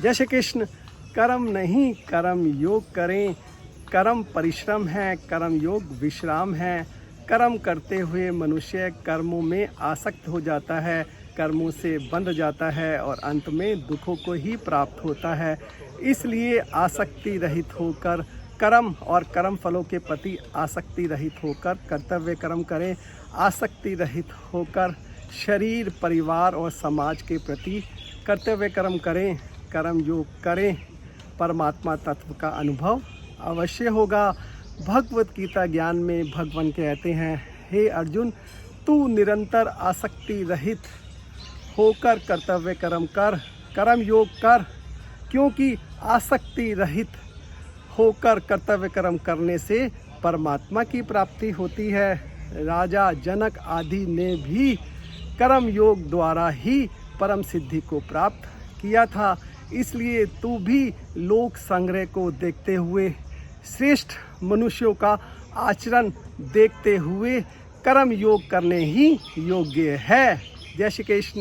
जय श्री कृष्ण। कर्म नहीं कर्म योग करें, कर्म परिश्रम है, कर्म योग विश्राम है। कर्म करते हुए मनुष्य कर्मों में आसक्त हो जाता है, कर्मों से बंध जाता है और अंत में दुखों को ही प्राप्त होता है। इसलिए आसक्ति रहित होकर कर्म और कर्म फलों के प्रति आसक्ति रहित होकर कर्तव्य कर्म करें। आसक्ति रहित होकर शरीर, परिवार और समाज के प्रति कर्तव्य कर्म करें, कर्म योग करें। परमात्मा तत्व का अनुभव अवश्य होगा। भगवत गीता ज्ञान में भगवान कहते हैं, हे अर्जुन, तू निरंतर आसक्ति रहित होकर कर्तव्य कर्म कर, कर्म योग कर, क्योंकि आसक्ति रहित होकर कर्तव्य कर्म करने से परमात्मा की प्राप्ति होती है। राजा जनक आदि ने भी कर्म योग द्वारा ही परम सिद्धि को प्राप्त किया था। इसलिए तू भी लोक संग्रह को देखते हुए, श्रेष्ठ मनुष्यों का आचरण देखते हुए कर्म योग करने ही योग्य है। जय श्री कृष्ण।